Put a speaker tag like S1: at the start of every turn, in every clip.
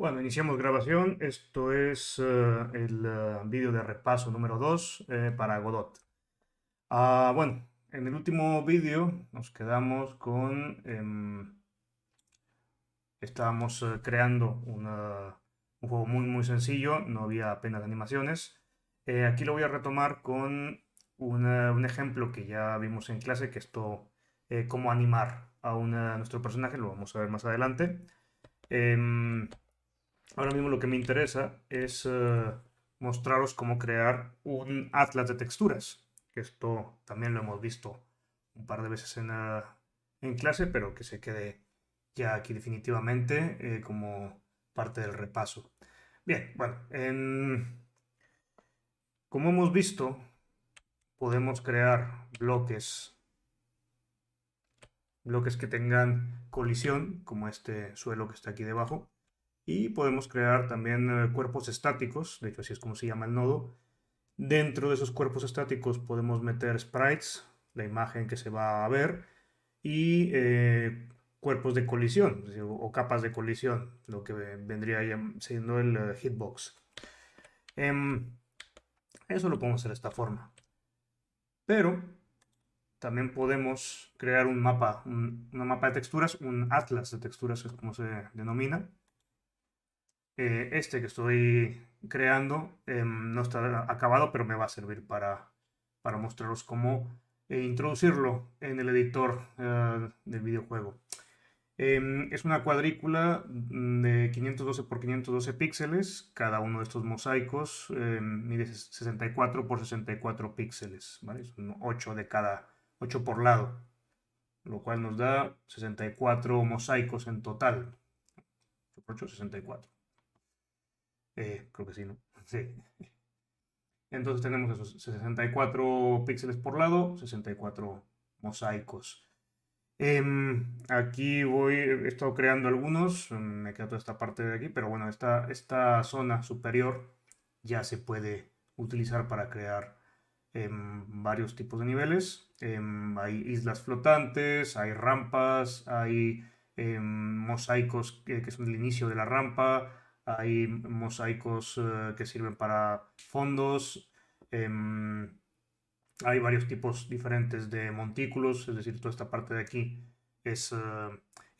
S1: Bueno, iniciamos grabación. Esto es el vídeo de repaso número 2 para Godot. Bueno, en el último vídeo nos quedamos con... estábamos creando un juego muy sencillo, no había apenas animaciones. Aquí lo voy a retomar con un ejemplo que ya vimos en clase, que esto, cómo animar a nuestro personaje, lo vamos a ver más adelante. Em, Ahora mismo lo que me interesa es mostraros cómo crear un atlas de texturas, que esto también lo hemos visto un par de veces en clase, pero que se quede ya aquí definitivamente como parte del repaso. Bien, bueno, como hemos visto, podemos crear bloques que tengan colisión, como este suelo que está aquí debajo. Y podemos crear también cuerpos estáticos, de hecho así es como se llama el nodo. Dentro de esos cuerpos estáticos podemos meter sprites, la imagen que se va a ver, y cuerpos de colisión, es decir, o capas de colisión, lo que vendría siendo el hitbox. Em, Eso lo podemos hacer de esta forma. Pero también podemos crear un mapa, una mapa de texturas, un atlas de texturas es como se denomina. Este que estoy creando no está acabado, pero me va a servir para mostraros cómo introducirlo en el editor del videojuego. Es una cuadrícula de 512 por 512 píxeles. Cada uno de estos mosaicos mide 64 por 64 píxeles, ¿vale? Son 8 de cada, 8 por lado, lo cual nos da 64 mosaicos en total. 8 por 8, 64. Creo que sí, ¿no? Sí. Entonces tenemos esos 64 píxeles por lado, 64 mosaicos. Aquí he estado creando algunos, me queda toda esta parte de aquí, pero bueno, esta zona superior ya se puede utilizar para crear varios tipos de niveles. Hay islas flotantes, hay rampas, hay mosaicos que son el inicio de la rampa, hay mosaicos que sirven para fondos. em, Hay varios tipos diferentes de montículos, es decir, toda esta parte de aquí es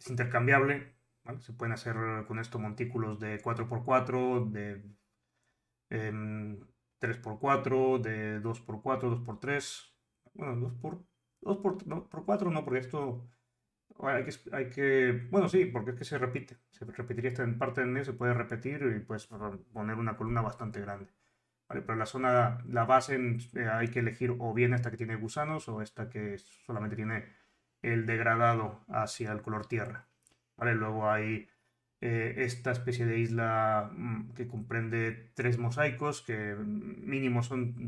S1: intercambiable, ¿vale? Se pueden hacer con esto montículos de 4x4, de 3x4, de 2x4, 2x3. Bueno, 2x4 no, porque esto bueno, sí, porque es que se repite. Se repetiría esta en parte del medio, se puede repetir y puedes poner una columna bastante grande. ¿Vale? Pero la zona, la base hay que elegir o bien esta que tiene gusanos o esta que solamente tiene el degradado hacia el color tierra. ¿Vale? Luego hay esta especie de isla que comprende tres mosaicos, que mínimo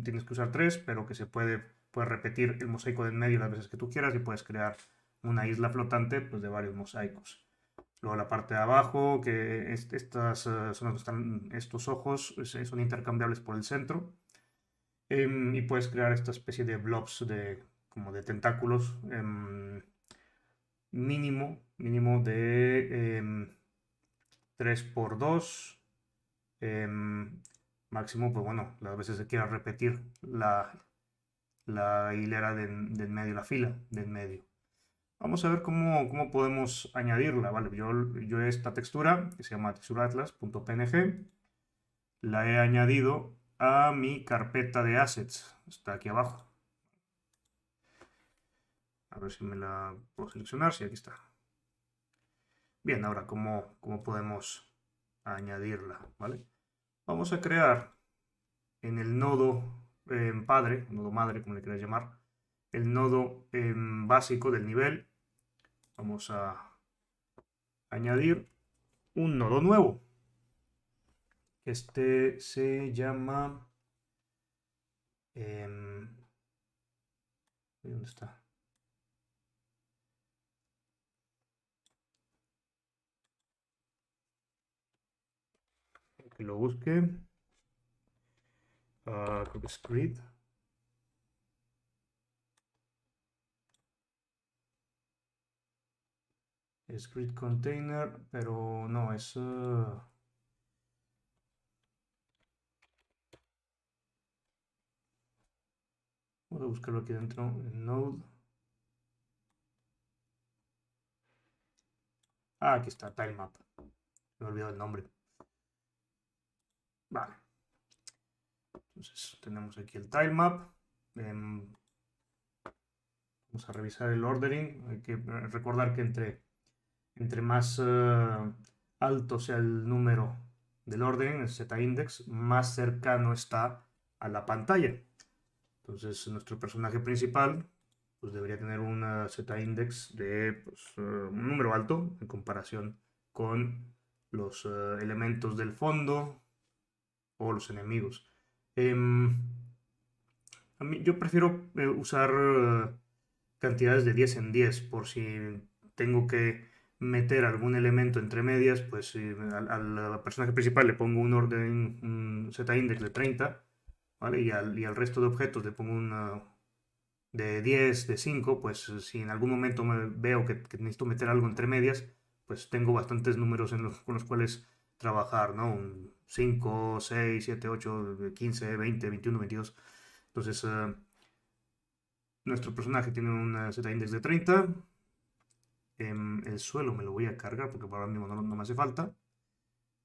S1: tienes que usar tres, pero que puede repetir el mosaico de en medio las veces que tú quieras y puedes crear una isla flotante pues, de varios mosaicos. Luego la parte de abajo, que estas son donde están estos ojos, son intercambiables por el centro. Y puedes crear esta especie de blobs como de tentáculos mínimo de 3x2. Máximo, pues bueno, las veces que quieras repetir la hilera del medio, la fila del medio. Vamos a ver cómo podemos añadirla, ¿vale? Yo esta textura, que se llama texturatlas.png, la he añadido a mi carpeta de assets. Está aquí abajo. A ver si me la puedo seleccionar. Sí, aquí está. Bien, ahora, ¿cómo podemos añadirla? ¿Vale? Vamos a crear en el nodo padre, nodo madre, como le quieras llamar, el nodo básico del nivel. Vamos a añadir un nodo nuevo. Este se llama... ¿dónde está? Que lo busque. Creo que es grid. Es grid container, pero no, es... Voy a buscarlo aquí dentro en Node. Ah, aquí está, tilemap. Me he olvidado el nombre. Vale. Entonces tenemos aquí el tilemap. Vamos a revisar el ordering. Hay que recordar que entre más alto sea el número del ordering, el z-index, más cercano está a la pantalla. Entonces nuestro personaje principal pues debería tener una z-index de pues, un número alto en comparación con los elementos del fondo o los enemigos. Yo prefiero usar cantidades de 10 en 10 por si tengo que meter algún elemento entre medias, pues al personaje principal le pongo un orden, un z-index de 30, ¿vale? Y al resto de objetos le pongo una de 10, de 5, pues si en algún momento veo que necesito meter algo entre medias, pues tengo bastantes números con los cuales trabajar, ¿no? Un 5, 6, 7, 8, 15, 20, 21, 22. Entonces, nuestro personaje tiene una z-index de 30. El suelo me lo voy a cargar porque ahora mismo no me hace falta.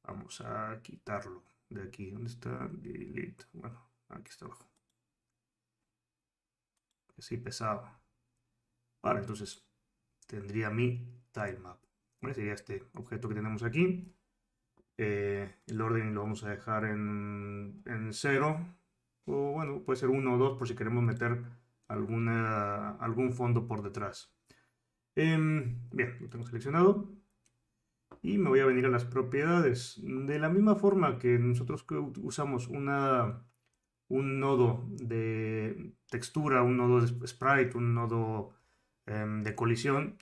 S1: Vamos a quitarlo de aquí. ¿Dónde está? Delete. Bueno, aquí está abajo. Sí, pesado. Vale, entonces tendría mi tilemap. ¿Vale? Sería este objeto que tenemos aquí. El orden lo vamos a dejar en 0. O bueno, puede ser 1 o 2 por si queremos meter algún fondo por detrás. Bien, lo tengo seleccionado. Y me voy a venir a las propiedades. De la misma forma que nosotros usamos un nodo de textura, un nodo de sprite, un nodo de colisión,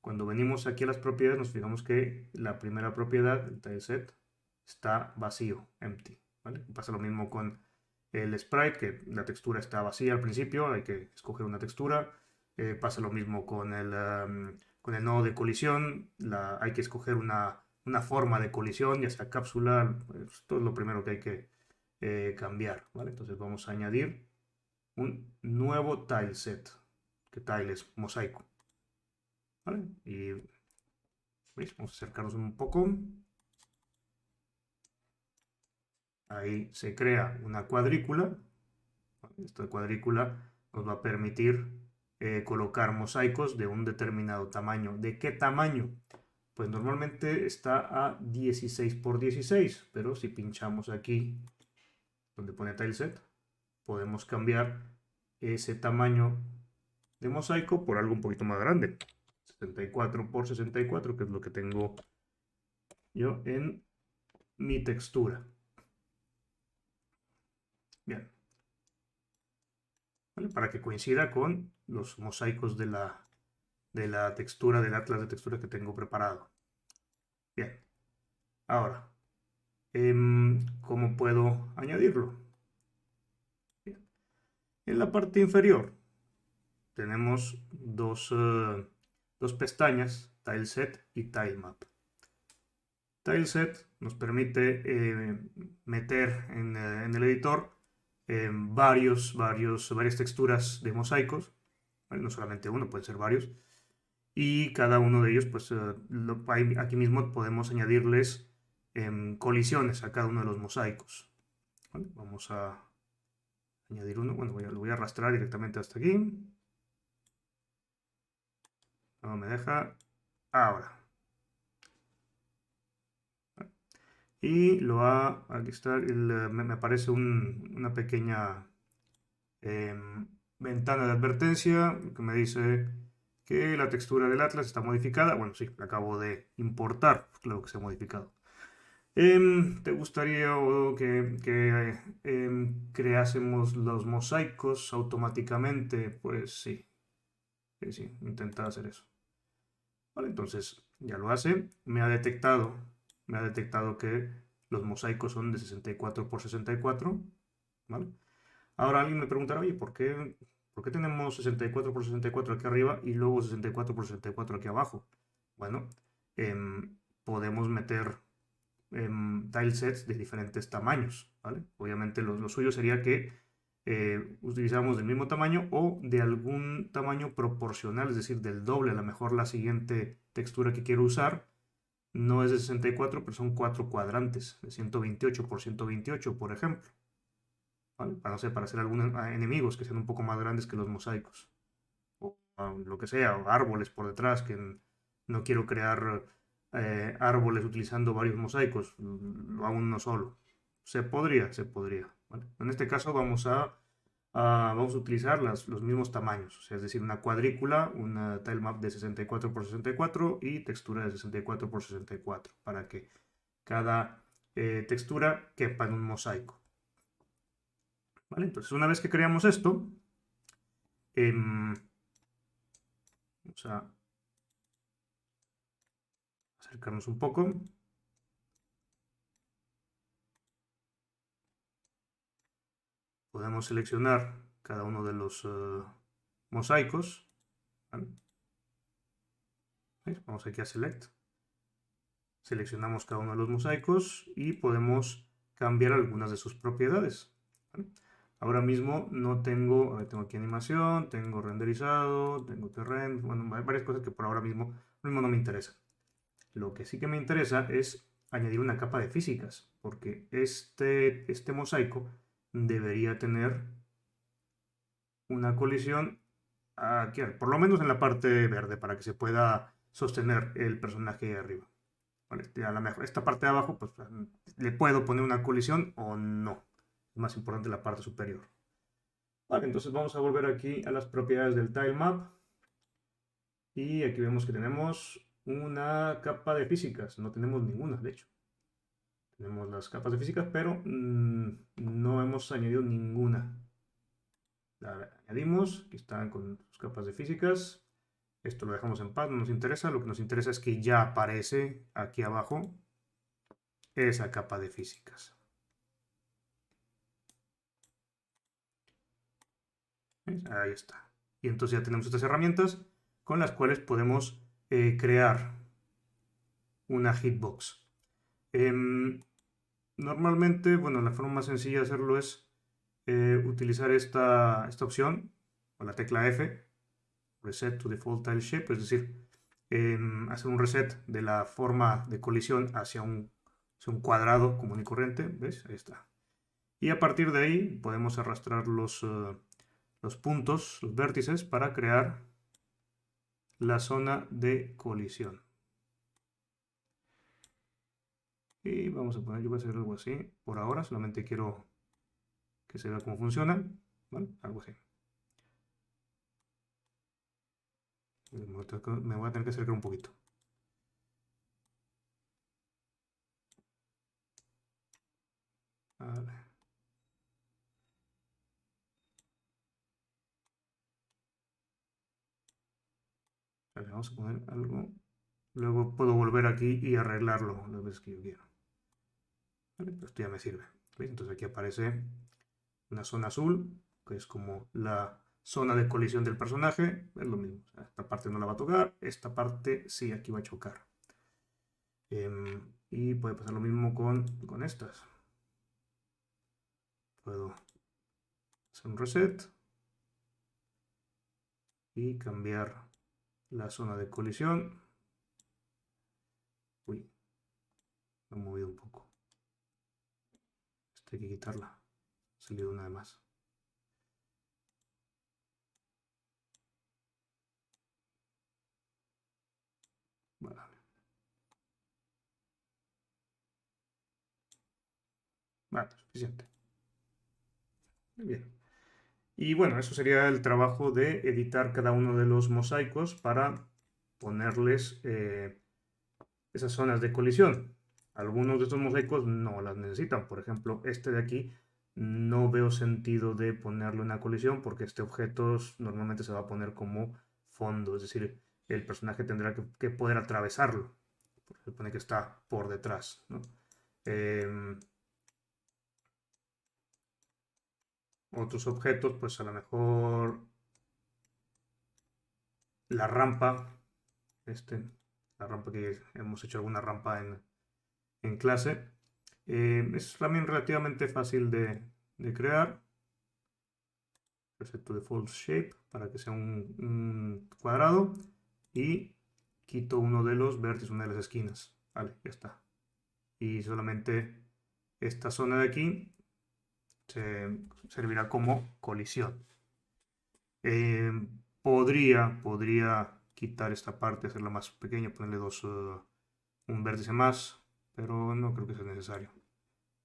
S1: cuando venimos aquí a las propiedades nos fijamos que la primera propiedad, el tileset, está vacío, empty. ¿Vale? Pasa lo mismo con el sprite, que la textura está vacía al principio, hay que escoger una textura. Pasa lo mismo con el nodo de colisión, hay que escoger una forma de colisión, ya sea cápsula, esto es lo primero que hay que cambiar, ¿vale? Entonces vamos a añadir un nuevo tileset, que tile es mosaico, ¿vale? Y ¿veis? Vamos a acercarnos un poco. Ahí se crea una cuadrícula. Esta cuadrícula nos va a permitir colocar mosaicos de un determinado tamaño. ¿De qué tamaño? Pues normalmente está a 16 por 16, pero si pinchamos aquí donde pone tileset, podemos cambiar ese tamaño de mosaico por algo un poquito más grande. 64 por 64, que es lo que tengo yo en mi textura. Bien, ¿vale? Para que coincida con los mosaicos de la textura, del atlas de textura que tengo preparado. Bien, ahora, ¿cómo puedo añadirlo? Bien. En la parte inferior tenemos dos pestañas, tileset y tilemap. Tileset nos permite meter en el editor varias texturas de mosaicos, ¿vale? No solamente uno, pueden ser varios, y cada uno de ellos, pues aquí mismo podemos añadirles colisiones a cada uno de los mosaicos, ¿vale? Vamos a añadir uno, bueno, lo voy a arrastrar directamente hasta aquí, no me deja, ahora. Y aquí está, me aparece una pequeña ventana de advertencia que me dice que la textura del atlas está modificada. Bueno, sí, la acabo de importar, claro que se ha modificado. ¿Te gustaría que creásemos los mosaicos automáticamente? Pues sí, sí, intenta hacer eso. Vale, entonces ya lo hace. Me ha detectado que los mosaicos son de 64 por 64, ¿vale? Ahora alguien me preguntará, oye, ¿por qué tenemos 64 por 64 aquí arriba y luego 64 por 64 aquí abajo? Bueno, podemos meter tilesets de diferentes tamaños, ¿vale? Obviamente lo suyo sería que utilizamos del mismo tamaño o de algún tamaño proporcional, es decir, del doble. A lo mejor la siguiente textura que quiero usar no es de 64, pero son 4 cuadrantes, de 128 por 128, por ejemplo. ¿Vale? Para, no sé, para hacer algunos enemigos que sean un poco más grandes que los mosaicos. O lo que sea, o árboles por detrás, que no quiero crear árboles utilizando varios mosaicos, lo hago uno solo. Se podría, se podría. ¿Vale? En este caso vamos a utilizar los mismos tamaños, o sea, es decir, una cuadrícula, una tilemap de 64 por 64 y textura de 64 por 64, para que cada textura quepa en un mosaico. ¿Vale? Entonces, una vez que creamos esto, vamos a acercarnos un poco. Podemos seleccionar cada uno de los mosaicos. ¿Vale? ¿Veis? Vamos aquí a Select. Seleccionamos cada uno de los mosaicos y podemos cambiar algunas de sus propiedades. ¿Vale? Ahora mismo no tengo, a ver, tengo aquí animación, tengo renderizado, tengo terreno, bueno, hay varias cosas que por ahora mismo no me interesan. Lo que sí que me interesa es añadir una capa de físicas, porque este mosaico debería tener una colisión aquí, por lo menos en la parte verde, para que se pueda sostener el personaje ahí arriba. Vale, a lo mejor esta parte de abajo, pues le puedo poner una colisión o no. Es más importante la parte superior. Vale, entonces vamos a volver aquí a las propiedades del tilemap. Y aquí vemos que tenemos una capa de físicas. No tenemos ninguna, de hecho. Tenemos las capas de físicas, pero no hemos añadido ninguna. La añadimos, aquí están con sus capas de físicas. Esto lo dejamos en paz, no nos interesa. Lo que nos interesa es que ya aparece aquí abajo esa capa de físicas. ¿Veis? Ahí está. Y entonces ya tenemos estas herramientas con las cuales podemos crear una hitbox. Normalmente, bueno, la forma más sencilla de hacerlo es utilizar esta opción, o la tecla F, Reset to Default Tile Shape, es decir, hacer un reset de la forma de colisión hacia un cuadrado común y corriente, ¿ves? Ahí está. Y a partir de ahí podemos arrastrar los puntos, los vértices, para crear la zona de colisión. Y vamos a poner, yo voy a hacer algo así, por ahora, solamente quiero que se vea cómo funciona, ¿vale? Algo así. Me voy a tener que acercar un poquito. Vale. Vale, vamos a poner algo. Luego puedo volver aquí y arreglarlo las veces que yo quiera. Vale, pero esto ya me sirve. ¿Veis? Entonces aquí aparece una zona azul, que es como la zona de colisión del personaje. Es lo mismo. O sea, esta parte no la va a tocar, esta parte sí, aquí va a chocar. Y puede pasar lo mismo con estas. Puedo hacer un reset y cambiar la zona de colisión. Uy, me he movido un poco. Esta hay que quitarla. Ha salido una de más. Vale. Vale, suficiente. Muy bien. Y bueno, eso sería el trabajo de editar cada uno de los mosaicos para ponerles esas zonas de colisión. Algunos de estos mosaicos no las necesitan. Por ejemplo, este de aquí no veo sentido de ponerle una colisión porque este objeto normalmente se va a poner como fondo. Es decir, el personaje tendrá que poder atravesarlo. Porque se supone que está por detrás, ¿no? Otros objetos, pues a lo mejor la rampa, la rampa que hemos hecho alguna rampa en clase, es también relativamente fácil de crear. Reset to default shape para que sea un cuadrado. Y quito uno de los vértices, una de las esquinas. Vale, ya está. Y solamente esta zona de aquí servirá como colisión. Podría quitar esta parte, hacerla más pequeña, ponerle un vértice más, pero no creo que sea necesario.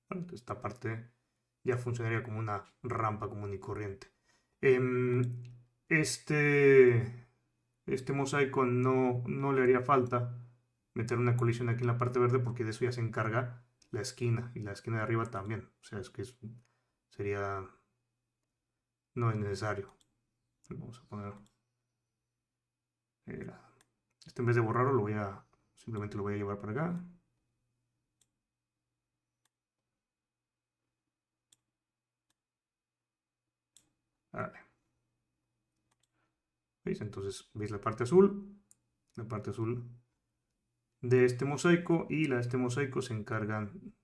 S1: Bueno, esta parte ya funcionaría como una rampa común y corriente. Em, este, este mosaico no le haría falta meter una colisión aquí en la parte verde porque de eso ya se encarga la esquina y la esquina de arriba también. O sea, es que sería, no es necesario. Vamos a poner, eh, este en vez de borrarlo, simplemente lo voy a llevar para acá. Vale. ¿Veis? Entonces, ¿veis la parte azul? La parte azul de este mosaico y la de este mosaico se encargan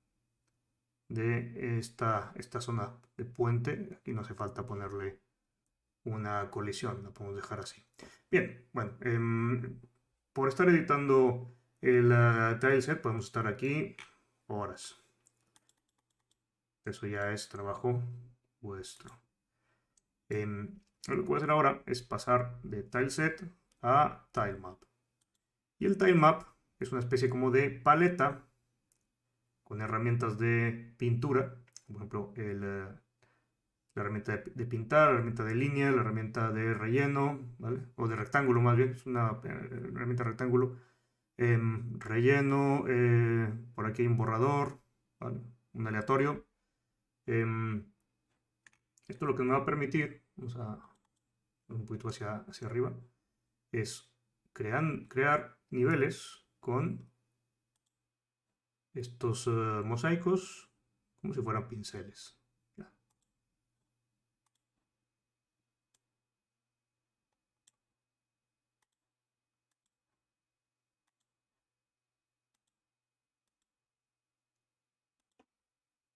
S1: de esta zona de puente. Aquí no hace falta ponerle una colisión, la podemos dejar así. Bien, bueno, por estar editando el tileset podemos estar aquí horas. Eso ya es trabajo vuestro. Lo que puedo hacer ahora es pasar de tileset a tilemap. Y el tilemap es una especie como de paleta con herramientas de pintura, por ejemplo, la herramienta de pintar, la herramienta de línea, la herramienta de relleno, ¿vale? O de rectángulo más bien, es una herramienta de rectángulo. Relleno, por aquí hay un borrador, ¿vale? Un aleatorio. Esto lo que me va a permitir, vamos a un poquito hacia arriba, es crear niveles con estos mosaicos como si fueran pinceles. Ya.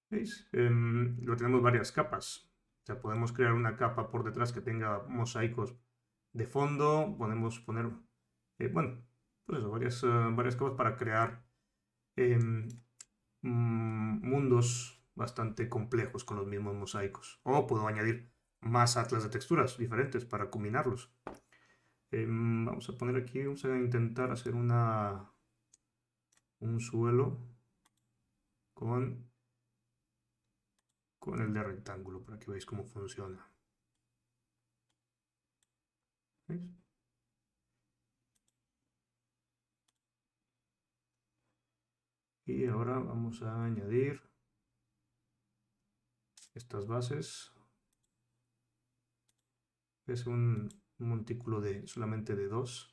S1: ¿Veis? Lo tenemos varias capas. O sea, podemos crear una capa por detrás que tenga mosaicos de fondo. Podemos poner, bueno, pues eso, varias capas para crear em, mundos bastante complejos con los mismos mosaicos. O puedo añadir más atlas de texturas diferentes para combinarlos. Vamos a poner aquí, vamos a intentar hacer un suelo con, con el de rectángulo para que veáis cómo funciona. ¿Veis? Y ahora vamos a añadir estas bases. Es un montículo solamente de 2.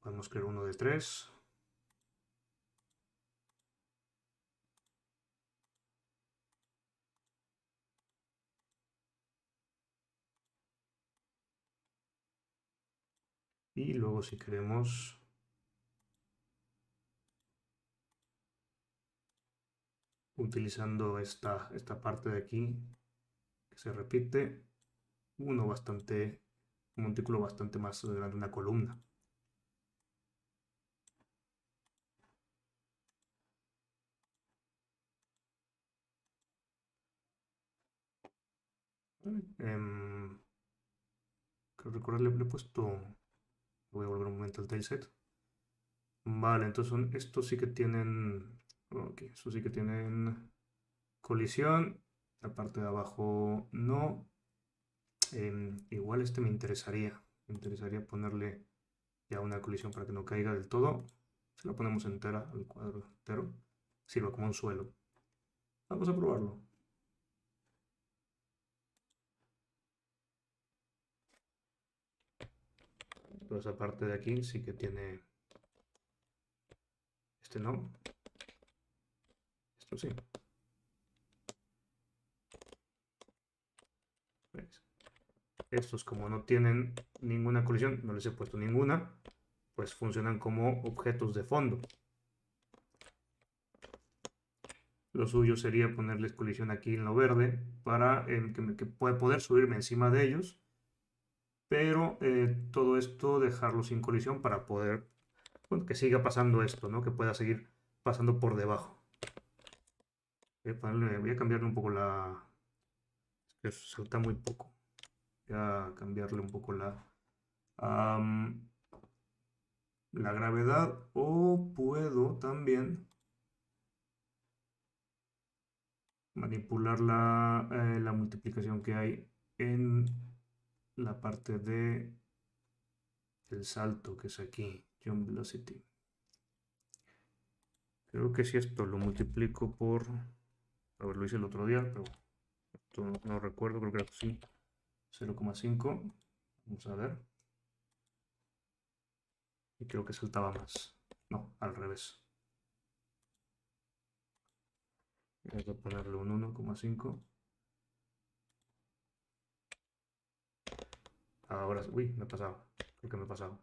S1: Podemos crear uno de 3. Y luego si queremos utilizando esta parte de aquí que se repite, un montículo bastante más grande, una columna. Creo recordar le he puesto, voy a volver un momento al tileset. Vale, entonces estos sí que tienen, ok, estos sí que tienen colisión, la parte de abajo no. Igual este me interesaría ponerle ya una colisión para que no caiga del todo. Si la ponemos entera, al cuadro entero, sirva como un suelo. Vamos a probarlo. Toda esa parte de aquí sí que tiene, este no, esto sí. ¿Veis? Estos como no tienen ninguna colisión, no les he puesto ninguna, pues funcionan como objetos de fondo. Lo suyo sería ponerles colisión aquí en lo verde para que pueda poder subirme encima de ellos, pero todo esto dejarlo sin colisión para poder, bueno, que siga pasando esto, ¿no? Que pueda seguir pasando por debajo. Voy a cambiarle un poco la... que salta muy poco. Voy a cambiarle un poco la gravedad, o puedo también manipular la multiplicación que hay en la parte de el salto, que es aquí, jump velocity. Creo que si esto lo multiplico por... A ver, lo hice el otro día, pero esto no recuerdo, creo que era sí, 0,5. Vamos a ver. Y creo que saltaba más. No, al revés. Voy a ponerle un 1,5. Ahora, uy, me he pasado. Creo que me he pasado.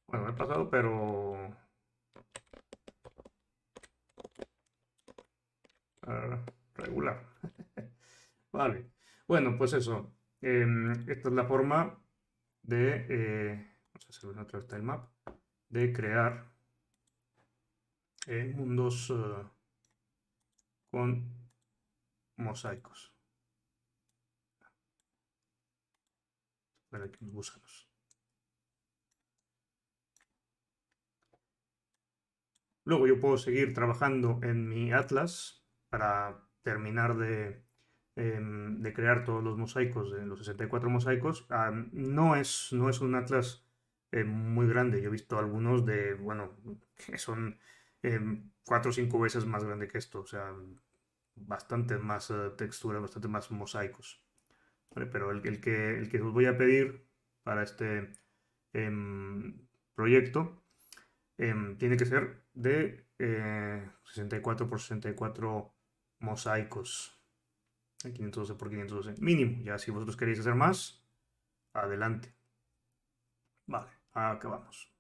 S1: Bueno, me he pasado, pero... regular. Vale. Bueno, pues eso. Esta es la forma de... vamos a hacer otra vez tilemap. De crear mundos con mosaicos. Para aquí los gusanos. Luego yo puedo seguir trabajando en mi atlas para terminar de crear todos los mosaicos, de los 64 mosaicos. No es un atlas muy grande. Yo he visto algunos de, bueno, que son 4 o 5 veces más grande que esto. O sea, bastante más textura, bastante más mosaicos. ¿Vale? Pero el que os voy a pedir para este proyecto tiene que ser de 64 por 64 mosaicos. 512 por 512 mínimo. Ya si vosotros queréis hacer más, adelante. Vale, acabamos.